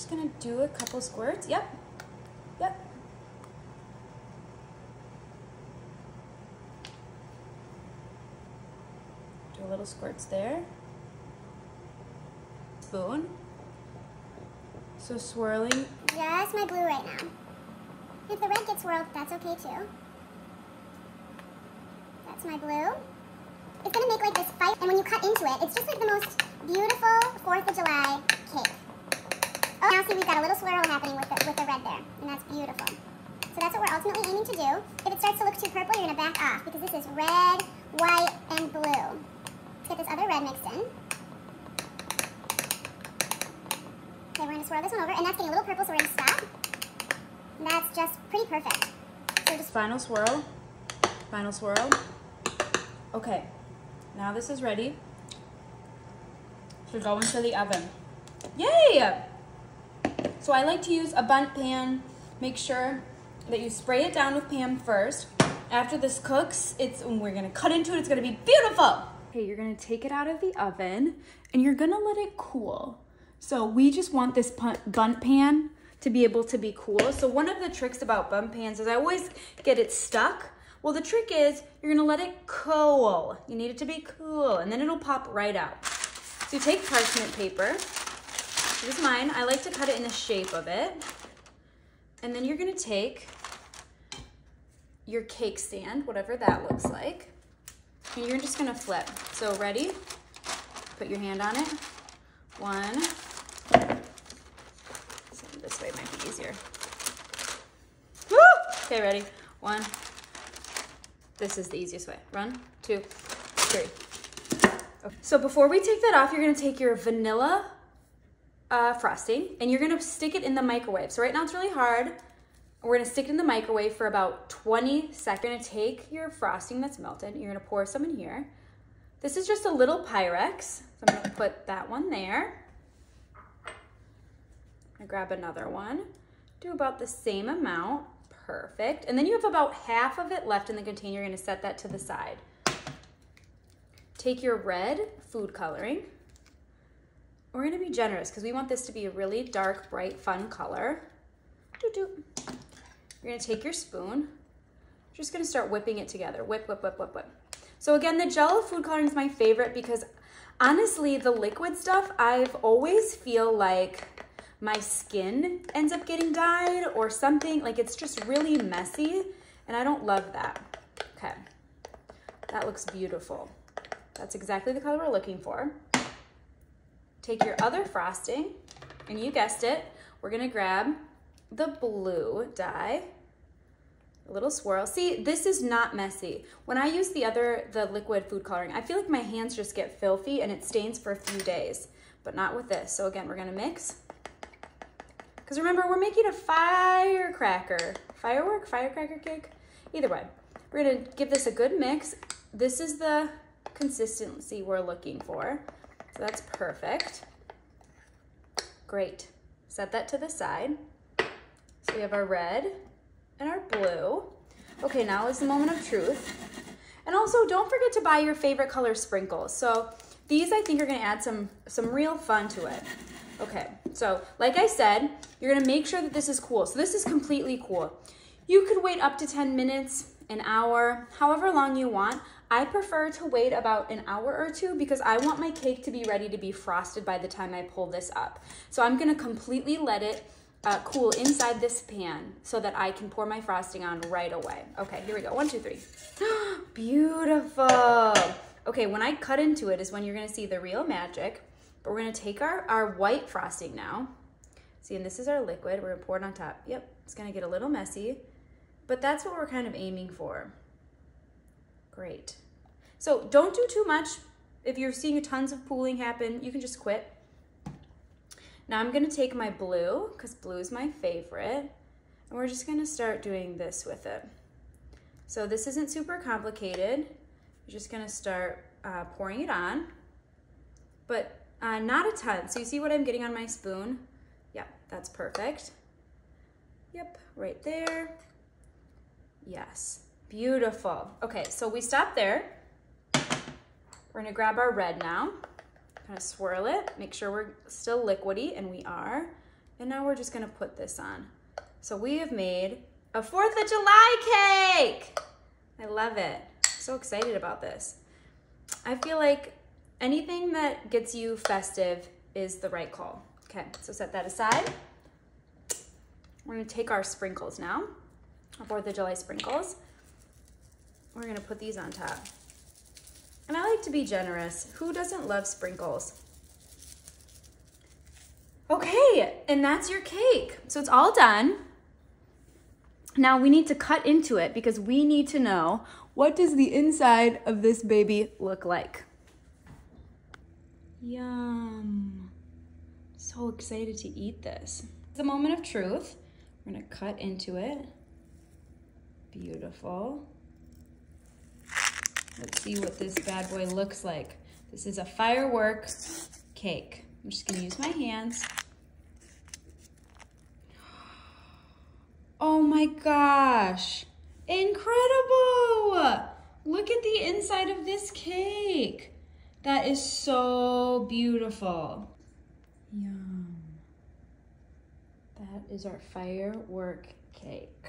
Just gonna do a couple squirts. Yep. Yep. Do a little squirts there. Spoon. So swirling. Just my blue right now. If the red gets swirled, that's okay too. That's my blue. It's gonna make like this fight, and when you cut into it, it's just like the most beautiful 4th of July cake. Oh, now see we've got a little swirl happening with the red there, and that's beautiful. So that's what we're ultimately aiming to do. If it starts to look too purple, you're gonna back off, because this is red, white, and blue. Let's get this other red mixed in. Okay, we're gonna swirl this one over, and that's getting a little purple, so we're gonna stop. And that's just pretty perfect. So just final swirl, final swirl. Okay, now this is ready to go into the oven. Yay! So I like to use a bundt pan. Make sure that you spray it down with Pam first. After this cooks, we're gonna cut into it, it's gonna be beautiful. Okay, you're gonna take it out of the oven and you're gonna let it cool. So we just want this bundt pan to be able to be cool. So one of the tricks about bundt pans is I always get it stuck. Well, the trick is you're gonna let it cool. You need it to be cool, and then it'll pop right out. So you take parchment paper. This is mine. I like to cut it in the shape of it. And then you're gonna take your cake stand, whatever that looks like, and you're just gonna flip. So ready? Put your hand on it. One. This way might be easier. Woo! Okay, ready? One. This is the easiest way. 1, 2, 3. Okay. So before we take that off, you're gonna take your vanilla frosting and you're gonna stick it in the microwave. So right now it's really hard. We're gonna stick it in the microwave for about 20 seconds. You're gonna take your frosting that's melted, you're gonna pour some in here. This is just a little Pyrex. So I'm gonna put that one there. I'm gonna grab another one. Do about the same amount. Perfect. And then you have about half of it left in the container. You're gonna set that to the side. Take your red food coloring. We're gonna be generous because we want this to be a really dark, bright, fun color. You're gonna take your spoon. You're just gonna start whipping it together. Whip, whip, whip, whip, whip. So again, the gel food coloring is my favorite because honestly, the liquid stuff, I've always feel like my skin ends up getting dyed or something. Like it's just really messy and I don't love that. Okay, that looks beautiful. That's exactly the color we're looking for. Take your other frosting and you guessed it, we're gonna grab the blue dye, a little swirl. See, this is not messy. When I use the liquid food coloring, I feel like my hands just get filthy and it stains for a few days, but not with this. So again, we're gonna mix. Because remember, we're making a firecracker cake. Either way, we're gonna give this a good mix. This is the consistency we're looking for. So that's perfect. Great. Set that to the side. So we have our red and our blue. Okay, now is the moment of truth. And also, don't forget to buy your favorite color sprinkles. So these, I think, are gonna add some real fun to it. Okay, so like I said, you're gonna make sure that this is cool. So this is completely cool. You could wait up to 10 minutes, an hour, however long you want. I prefer to wait about an hour or two because I want my cake to be ready to be frosted by the time I pull this up. So I'm gonna completely let it cool inside this pan so that I can pour my frosting on right away. Okay, here we go, 1, 2, 3. Beautiful. Okay, when I cut into it is when you're gonna see the real magic. But we're gonna take our white frosting now. See, and this is our liquid. We're gonna pour it on top. Yep, it's gonna get a little messy, but that's what we're kind of aiming for. Great. So don't do too much. If you're seeing tons of pooling happen, you can just quit. Now I'm gonna take my blue, because blue is my favorite, and we're just gonna start doing this with it. So this isn't super complicated. You're just gonna start pouring it on, but not a ton. So you see what I'm getting on my spoon? Yep, that's perfect. Yep, right there. Yes, beautiful. Okay, so we stop there. We're gonna grab our red now, kind of swirl it, make sure we're still liquidy, and we are. And now we're just gonna put this on. So we have made a 4th of July cake. I love it. So excited about this. I feel like anything that gets you festive is the right call. Okay, so set that aside. We're gonna take our sprinkles now, our 4th of July sprinkles. We're gonna put these on top. And I like to be generous. Who doesn't love sprinkles? Okay, and that's your cake. So it's all done. Now we need to cut into it because we need to know, what does the inside of this baby look like? Yum. So excited to eat this. It's a moment of truth. We're gonna cut into it. Beautiful. Let's see what this bad boy looks like. This is a firework cake. I'm just gonna use my hands. Oh my gosh, incredible! Look at the inside of this cake. That is so beautiful. Yum. That is our firework cake.